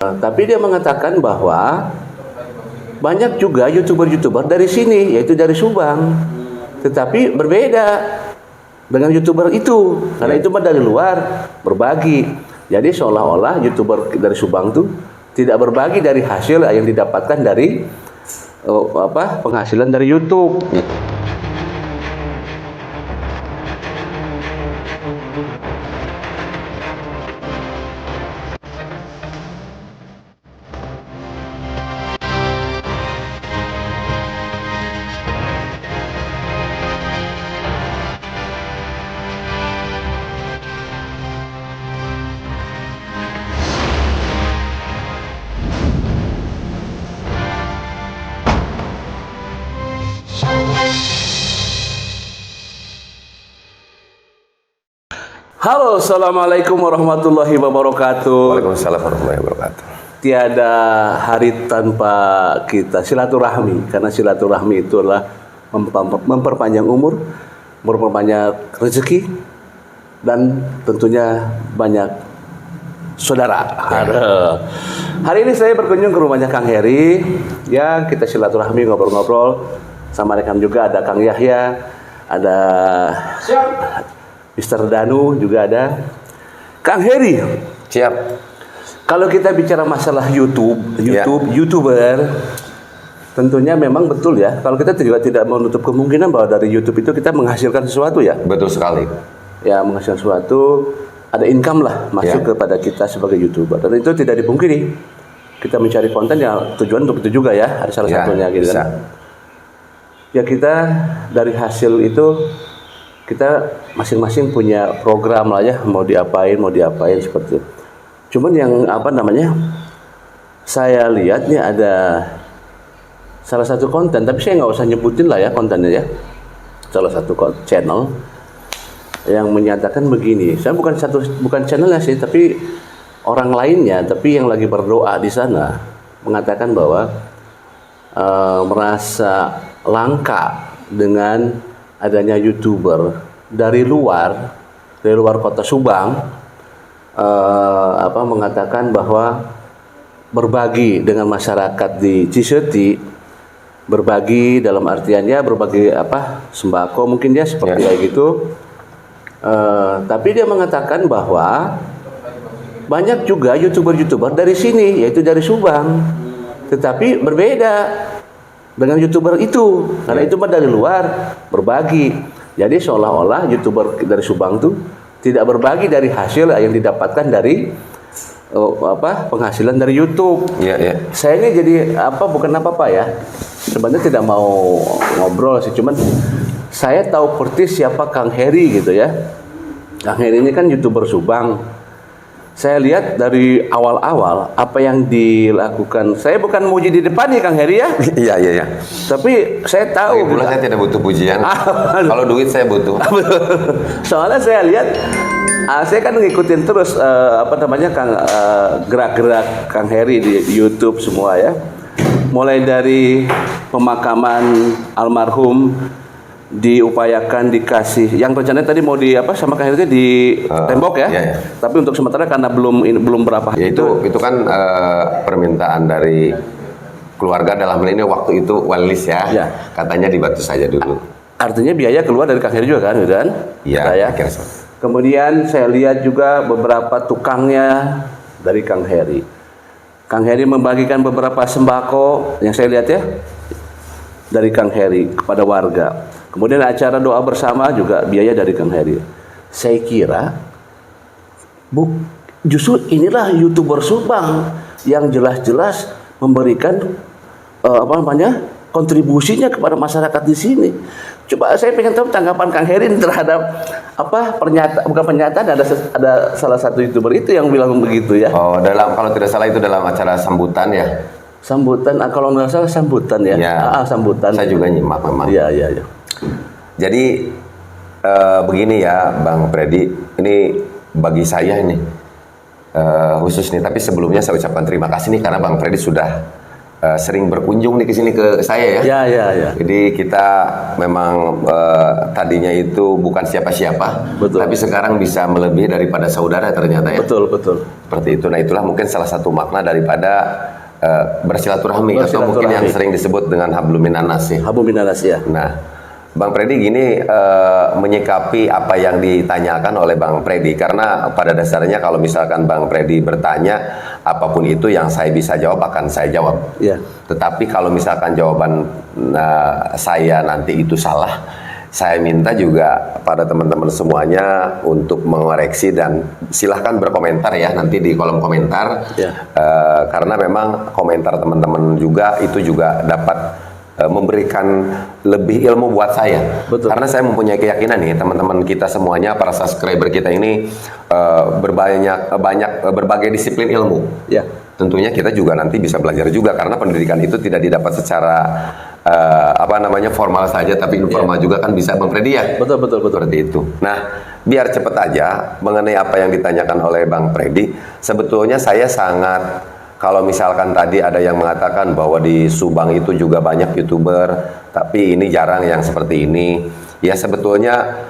Tapi dia mengatakan bahwa banyak juga YouTuber dari sini, yaitu dari Subang. Tetapi berbeda dengan YouTuber itu, karena itu mah dari luar berbagi. Jadi seolah-olah YouTuber dari Subang tuh tidak berbagi dari hasil yang didapatkan dari penghasilan dari YouTube. Halo, assalamualaikum warahmatullahi wabarakatuh. Waalaikumsalam warahmatullahi wabarakatuh. Tiada hari tanpa kita silaturahmi, karena silaturahmi itu adalah memperpanjang umur, memperpanjang rezeki, dan tentunya banyak saudara. Hari ini saya berkunjung ke rumahnya Kang Heri. Ya, kita silaturahmi, ngobrol-ngobrol. Sama rekan juga ada Kang Yahya, ada Mr. Danu, juga ada Kang Heri. Siap. Kalau kita bicara masalah YouTuber, tentunya memang betul ya. Kalau kita juga tidak menutup kemungkinan bahwa dari YouTube itu kita menghasilkan sesuatu ya. Betul sekali. Ya, menghasilkan sesuatu, ada income lah masuk kepada kita sebagai YouTuber. Dan itu tidak dipungkiri. Kita mencari konten yang tujuan untuk itu juga ya. Ada salah satunya gitu kan. Ya, kita dari hasil itu kita masing-masing punya program lah ya, mau diapain seperti itu. Cuman yang saya lihat nih ada salah satu konten, tapi saya nggak usah nyebutin lah ya kontennya ya. Salah satu channel yang menyatakan begini. Saya bukan channelnya sih, tapi orang lainnya, tapi yang lagi berdoa di sana mengatakan bahwa merasa langka dengan adanya YouTuber dari luar kota Subang, mengatakan bahwa berbagi dengan masyarakat di Ciseti, berbagi dalam artiannya berbagi sembako mungkin ya seperti kayak gitu. Tapi dia mengatakan bahwa banyak juga YouTuber dari sini, yaitu dari Subang, tetapi berbeda dengan YouTuber itu, karena itu mah dari luar berbagi. Jadi seolah-olah YouTuber dari Subang tuh tidak berbagi dari hasil yang didapatkan dari penghasilan dari YouTube. Saya ini jadi bukan apa-apa ya. Sebenarnya tidak mau ngobrol sih, cuman saya tahu persis siapa Kang Heri gitu ya. Kang Heri ini kan YouTuber Subang. Saya lihat dari awal-awal apa yang dilakukan. Saya bukan muji di depan ya Kang Heri ya. Iya. Tapi saya tahu. Saya tidak butuh pujian. Kalau duit saya butuh. Soalnya saya lihat, saya kan ngikutin terus gerak-gerak Kang Heri di YouTube semua ya. Mulai dari pemakaman almarhum diupayakan dikasih yang rencananya tadi mau sama Kang Heri di tembok ya. Iya. Tapi untuk sementara karena belum berapa ya, itu kan permintaan dari keluarga dalam hal ini waktu itu Walis ya. Katanya dibantu saja dulu. Artinya biaya keluar dari Kang Heri juga kan, gitu kan? Iya. Kemudian saya lihat juga beberapa tukangnya dari Kang Heri. Kang Heri membagikan beberapa sembako yang saya lihat ya dari Kang Heri kepada warga. Kemudian acara doa bersama juga biaya dari Kang Heri. Saya kira justru inilah YouTuber Subang yang jelas-jelas memberikan kontribusinya kepada masyarakat di sini. Coba saya pengen tahu tanggapan Kang Heri terhadap pernyataan ada salah satu YouTuber itu yang bilang begitu ya. Kalau tidak salah itu dalam acara sambutan ya. Sambutan, kalau nggak salah sambutan ya. Sambutan. Saya juga nyimak memang. Iya. Jadi begini ya Bang Freddy, ini bagi saya ini khusus nih. Tapi sebelumnya saya ucapkan terima kasih nih karena Bang Freddy sudah sering berkunjung nih ke sini ke saya ya. Ya. Jadi kita memang tadinya itu bukan siapa-siapa, Betul. tapi sekarang bisa melebihi daripada saudara ternyata ya. Betul. Seperti itu. Nah itulah mungkin salah satu makna daripada bersilaturahmi atau mungkin yang sering disebut dengan hablum minanas ya. Hablum minanas ya. Nah, Bang Freddy gini menyikapi apa yang ditanyakan oleh Bang Freddy, karena pada dasarnya kalau misalkan Bang Freddy bertanya apapun itu yang saya bisa jawab akan saya jawab. Iya. Tetapi kalau misalkan jawaban saya nanti itu salah, saya minta juga pada teman-teman semuanya untuk mengoreksi dan silahkan berkomentar ya nanti di kolom komentar. Ya. Karena memang komentar teman-teman juga itu juga dapat memberikan lebih ilmu buat saya. Betul. Karena saya mempunyai keyakinan nih teman-teman kita semuanya, para subscriber kita ini berbagai disiplin ilmu. Ya. Tentunya kita juga nanti bisa belajar juga karena pendidikan itu tidak didapat secara formal saja, tapi informal juga kan bisa, Bang Freddy ya. Betul. Seperti itu. Nah, biar cepat aja mengenai apa yang ditanyakan oleh Bang Freddy, sebetulnya saya sangat, kalau misalkan tadi ada yang mengatakan bahwa di Subang itu juga banyak YouTuber, tapi ini jarang yang seperti ini. Ya sebetulnya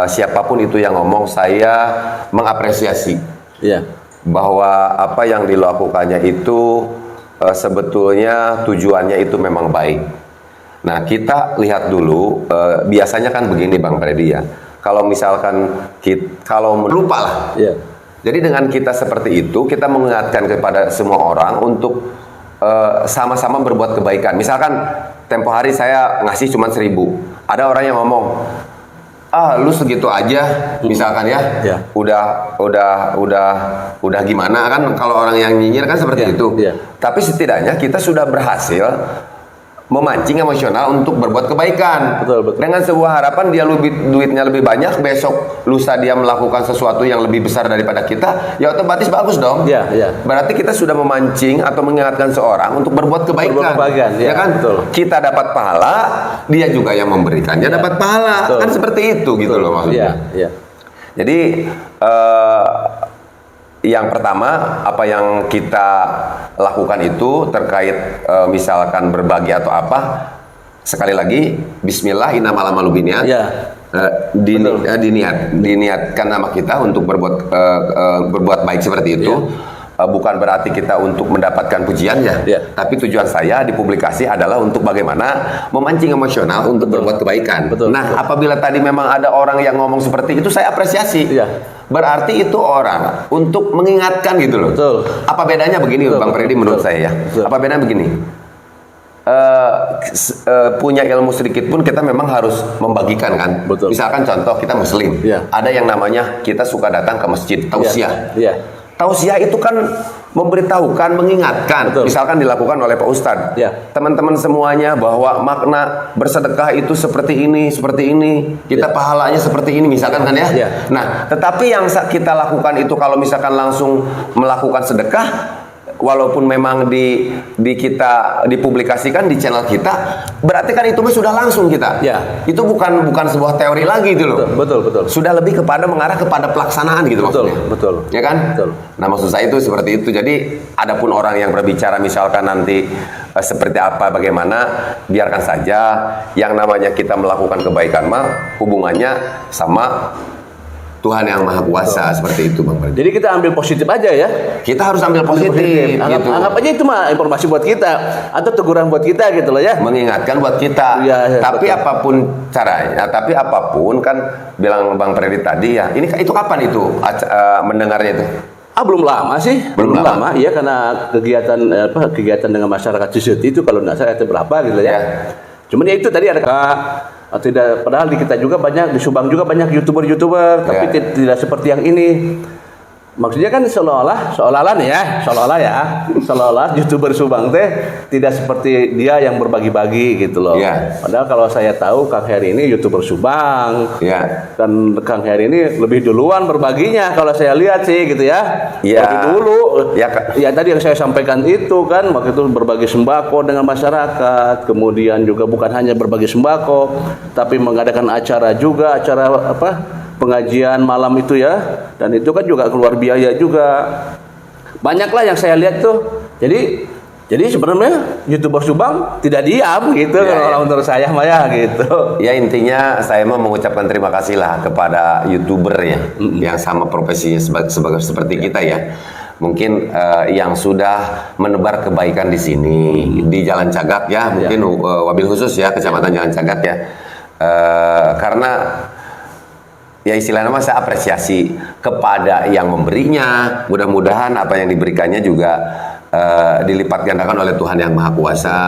siapapun itu yang ngomong, saya mengapresiasi. Iya. Bahwa apa yang dilakukannya itu sebetulnya tujuannya itu memang baik. Nah kita lihat dulu, biasanya kan begini Bang Freddy ya, kalau misalkan kalau lupa lah. Iya. Jadi dengan kita seperti itu, kita mengingatkan kepada semua orang untuk sama-sama berbuat kebaikan. Misalkan tempo hari saya ngasih cuma 1.000, ada orang yang ngomong, lu segitu aja, misalkan ya, udah gimana kan, kalau orang yang nyinyir kan seperti itu. Tapi setidaknya kita sudah berhasil memancing emosional untuk berbuat kebaikan. Betul. Dengan sebuah harapan dia duitnya lebih banyak, besok lusa dia melakukan sesuatu yang lebih besar daripada kita, ya otomatis bagus dong. Iya. Berarti kita sudah memancing atau mengingatkan seorang untuk berbuat kebaikan. Ya kan? Betul. Kita dapat pahala, dia juga yang memberikannya dapat pahala. Betul. Kan seperti itu gitu loh maksudnya. Iya. Jadi yang pertama, apa yang kita lakukan itu terkait misalkan berbagi atau apa, sekali lagi bismillah innamal a'malu binniyat. Diniatkan nama kita untuk berbuat baik seperti itu. Bukan berarti kita untuk mendapatkan pujian ya, tapi tujuan saya di publikasi adalah untuk bagaimana memancing emosional untuk berbuat kebaikan. Nah, apabila tadi memang ada orang yang ngomong seperti itu, saya apresiasi. Berarti itu orang untuk mengingatkan gitu loh. Apa bedanya begini Bang Freddy menurut saya ya? Apa bedanya begini? Punya ilmu sedikit pun kita memang harus membagikan kan. Misalkan contoh kita muslim, ada yang namanya kita suka datang ke masjid tausiah. Tausiah itu kan memberitahukan, mengingatkan. Misalkan dilakukan oleh Pak Ustadz, teman-teman semuanya bahwa makna bersedekah itu seperti ini. Kita pahalanya seperti ini, misalkan kan ya. Nah, tetapi yang kita lakukan itu kalau misalkan langsung melakukan sedekah, walaupun memang kita dipublikasikan di channel kita, berarti kan itu sudah langsung kita. Itu bukan sebuah teori lagi gitu loh. Betul. Sudah lebih kepada mengarah kepada pelaksanaan gitu maksudnya. Betul. Ya kan? Nah, maksud saya itu seperti itu. Jadi, adapun orang yang berbicara misalkan nanti seperti apa bagaimana, biarkan saja. Yang namanya kita melakukan kebaikan mah hubungannya sama Tuhan yang Maha Kuasa. Seperti itu Bang Freddy. Jadi kita ambil positif aja ya. Kita harus ambil positif. Anggap aja itu mah informasi buat kita atau teguran buat kita gitu loh ya. Mengingatkan buat kita. Tapi apapun caranya, tapi apapun kan bilang Bang Freddy tadi ya. Itu kapan itu mendengarnya itu? Belum lama sih. Belum lama. Iya, karena kegiatan dengan masyarakat Ciseut itu kalau nggak salah itu berapa gitu ya. Cuman ya itu tadi ada tidak, padahal di kita juga banyak, di Subang juga banyak YouTuber, tapi tidak seperti yang ini. Maksudnya kan seolah-olah YouTuber Subang teh tidak seperti dia yang berbagi-bagi gitu loh. Padahal kalau saya tahu Kang Heri ini YouTuber Subang. Dan Kang Heri ini lebih duluan berbaginya kalau saya lihat sih gitu ya. Lebih dulu. Ya tadi yang saya sampaikan itu kan, waktu itu berbagi sembako dengan masyarakat. Kemudian juga bukan hanya berbagi sembako, tapi mengadakan acara juga, pengajian malam itu ya, dan itu kan juga keluar biaya juga. Banyaklah yang saya lihat tuh. Jadi Jadi sebenarnya YouTuber Subang tidak diam gitu kalau menurut saya mah ya gitu. Ya intinya saya mau mengucapkan terima kasih lah kepada YouTuber ya yang sama profesinya seperti kita ya. Mungkin yang sudah menebar kebaikan di sini di Jalan Cagak ya, mungkin wabil khusus ya Kecamatan Jalan Cagak ya. Karena ya istilahnya saya apresiasi kepada yang memberinya. Mudah-mudahan apa yang diberikannya juga dilipat gandakan oleh Tuhan yang Maha Kuasa.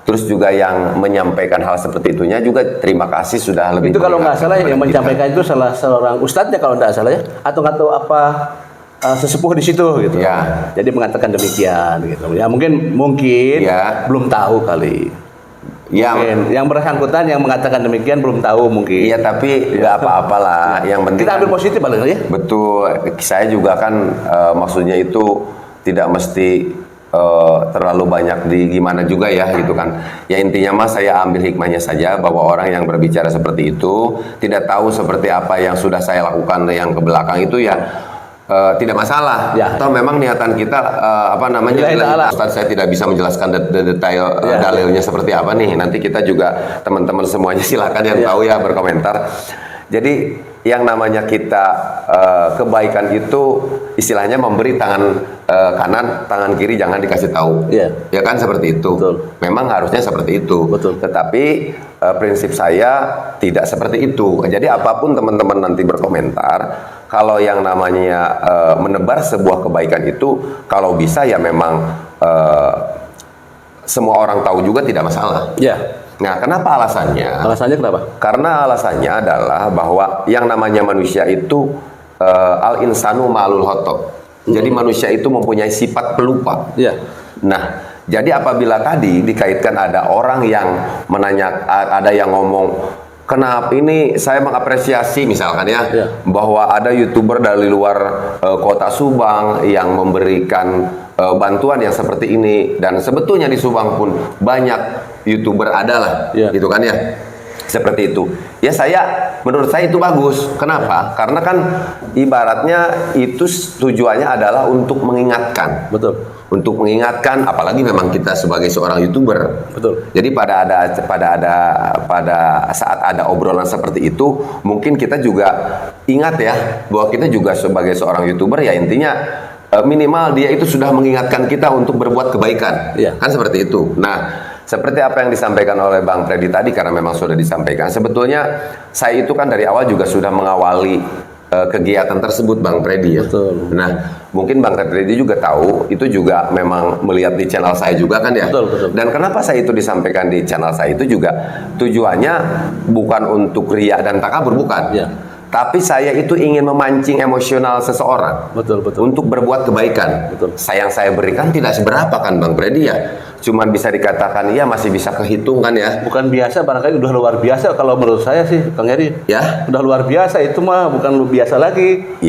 Terus juga yang menyampaikan hal seperti itunya juga terima kasih sudah lebih. Itu kalau nggak salah yang menyampaikan itu salah seorang ustadznya kalau nggak salah ya, atau nggak tahu apa sesepuh di situ gitu. Ya. Jadi mengatakan demikian gitu. Ya mungkin ya. Belum tahu kali. Mungkin yang bersangkutan yang mengatakan demikian belum tahu mungkin. Iya tapi nggak apa-apalah. Yang penting kita ambil positif paling ya. Betul. Saya juga kan maksudnya itu tidak mesti terlalu banyak di gimana juga ya gitu kan. Ya intinya mas saya ambil hikmahnya saja bahwa orang yang berbicara seperti itu tidak tahu seperti apa yang sudah saya lakukan yang ke belakang itu ya tidak masalah. Atau memang niatan kita Ustaz saya tidak bisa menjelaskan detail dalilnya seperti apa nih. Nanti kita juga teman-teman semuanya silakan yang tahu ya berkomentar. Jadi yang namanya kita kebaikan itu istilahnya memberi tangan kanan, tangan kiri jangan dikasih tahu. Ya kan seperti itu. Betul. Memang harusnya seperti itu. Betul. Tetapi prinsip saya tidak seperti itu. Jadi apapun teman-teman nanti berkomentar, kalau yang namanya menebar sebuah kebaikan itu kalau bisa ya memang semua orang tahu juga tidak masalah. Nah, kenapa alasannya? Alasannya kenapa? Karena alasannya adalah bahwa yang namanya manusia itu al-insanu ma'lul khotok. Jadi manusia itu mempunyai sifat pelupa. Nah, jadi apabila tadi dikaitkan ada orang yang menanya, ada yang ngomong, kenapa ini saya mengapresiasi misalkan bahwa ada YouTuber dari luar kota Subang yang memberikan bantuan yang seperti ini, dan sebetulnya di Subang pun banyak YouTuber adalah gitu kan ya, seperti itu ya. Menurut saya itu bagus. Kenapa? Karena kan ibaratnya itu tujuannya adalah untuk mengingatkan. Betul. Untuk mengingatkan, apalagi memang kita sebagai seorang YouTuber. Betul. Jadi pada saat ada obrolan seperti itu, mungkin kita juga ingat ya bahwa kita juga sebagai seorang YouTuber ya intinya minimal dia itu sudah mengingatkan kita untuk berbuat kebaikan. Kan seperti itu. Nah, seperti apa yang disampaikan oleh Bang Freddy tadi, karena memang sudah disampaikan. Sebetulnya saya itu kan dari awal juga sudah mengawali kegiatan tersebut Bang Freddy ya. Betul. Nah, mungkin Bang Freddy juga tahu, itu juga memang melihat di channel saya juga kan ya. Betul. Dan kenapa saya itu disampaikan di channel saya itu juga tujuannya bukan untuk riya dan takabur, bukan. Tapi saya itu ingin memancing emosional seseorang. Betul. Untuk berbuat kebaikan. Betul. Yang saya berikan tidak seberapa kan Bang Freddy ya. Cuman bisa dikatakan ya masih bisa kehitung kan ya. Bukan biasa, barangkali udah luar biasa kalau menurut saya sih Kang Eri. Udah luar biasa itu mah, bukan lu biasa lagi.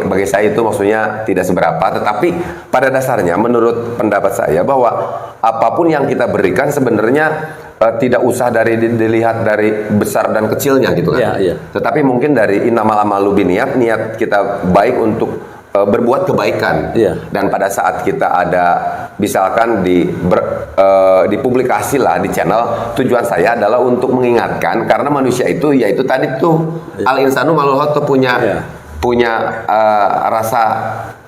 Bagi saya itu maksudnya tidak seberapa. Tetapi pada dasarnya menurut pendapat saya bahwa apapun yang kita berikan sebenarnya tidak usah dilihat dari besar dan kecilnya gitu kan. Tetapi mungkin dari innamal a'malu binniyat, niat kita baik untuk berbuat kebaikan. Dan pada saat kita ada misalkan dipublikasi lah di channel, tujuan saya adalah untuk mengingatkan, karena manusia itu yaitu tadi tuh al-insanu ma'lul khotok punya rasa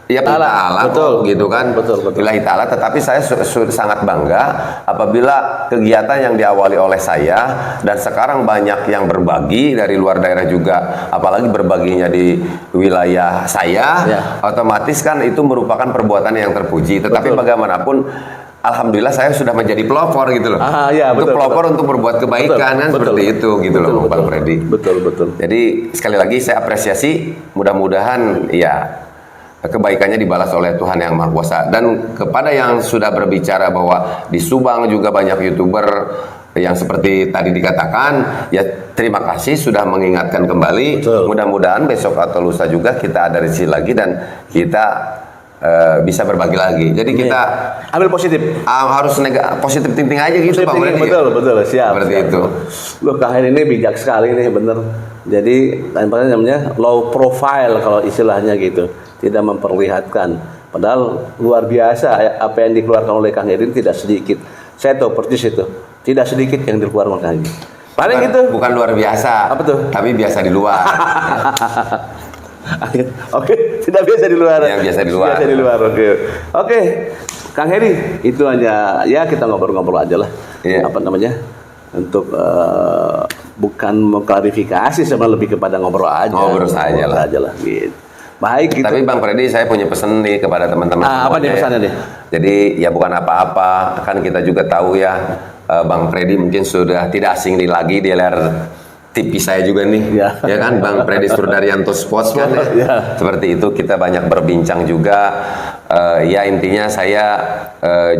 Allah gitu kan. Betul. Billahi ta'ala. Tetapi saya sangat bangga apabila kegiatan yang diawali oleh saya dan sekarang banyak yang berbagi dari luar daerah juga, apalagi berbaginya di wilayah saya, otomatis kan itu merupakan perbuatan yang terpuji. Tetapi bagaimanapun alhamdulillah saya sudah menjadi pelopor gitu loh. Untuk pelopor untuk berbuat kebaikan kan seperti itu gitu loh Bang Freddy. Betul. Jadi sekali lagi saya apresiasi, mudah-mudahan ya kebaikannya dibalas oleh Tuhan yang Maha Kuasa. Dan kepada yang sudah berbicara bahwa di Subang juga banyak YouTuber yang seperti tadi dikatakan, ya terima kasih sudah mengingatkan kembali. Mudah-mudahan besok atau lusa juga kita ada revisi lagi dan kita bisa berbagi lagi. Jadi kita ambil positif. Harus positif thinking aja gitu Pak. Betul, siap. Seperti itu. Loh, Kang ini bijak sekali nih, bener. Jadi namanya low profile kalau istilahnya gitu. Tidak memperlihatkan Padahal luar biasa apa yang dikeluarkan oleh Kang Heri tidak sedikit. Saya tahu persis itu. Tidak sedikit yang dikeluarkan oleh Kang Heri. Paling itu bukan luar biasa. Apa tuh? Tapi biasa di luar. Oke, tidak biasa di luar. Yang biasa di luar. Biasa di luar. Oke. Kang Heri, itu hanya ya kita ngobrol-ngobrol aja lah. Iya. Apa namanya? Untuk bukan mengklarifikasi, sebenarnya lebih kepada ngobrol aja. Ngobrol saja lah. Gitu. Baik gitu. Tapi Bang Freddy, saya punya pesan nih kepada teman-teman apa nih pesannya nih? Jadi ya bukan apa-apa, kan kita juga tahu ya, Bang Freddy mungkin sudah tidak asing lagi di layar TV saya juga nih, ya kan, Bang Freddy Surdaryanto Sports kan, ya. Seperti itu kita banyak berbincang juga. Ya intinya saya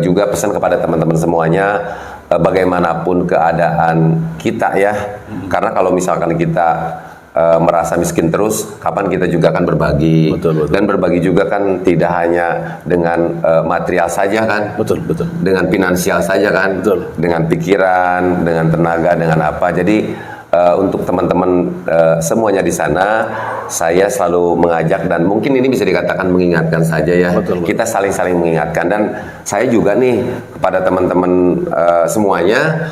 juga pesan kepada teman-teman semuanya, bagaimanapun keadaan kita ya, karena kalau misalkan kita merasa miskin terus, kapan kita juga akan berbagi. Betul. Dan berbagi juga kan tidak hanya dengan material saja kan, betul, dengan finansial saja kan, betul, dengan pikiran, dengan tenaga, dengan apa. Jadi untuk teman-teman semuanya di sana, saya selalu mengajak, dan mungkin ini bisa dikatakan mengingatkan saja ya. Betul. Kita saling-saling mengingatkan, dan saya juga nih kepada teman-teman semuanya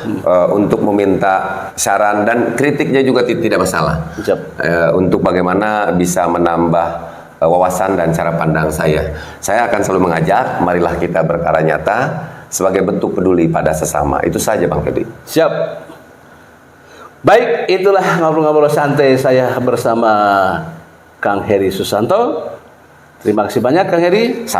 untuk meminta saran dan kritiknya juga tidak masalah. Untuk bagaimana bisa menambah wawasan dan cara pandang saya. Saya akan selalu mengajak, marilah kita berkarya nyata sebagai bentuk peduli pada sesama. Itu saja Bang Freddy. Siap. Baik, itulah ngobrol-ngobrol santai saya bersama Kang Heri Susanto. Terima kasih banyak Kang Heri.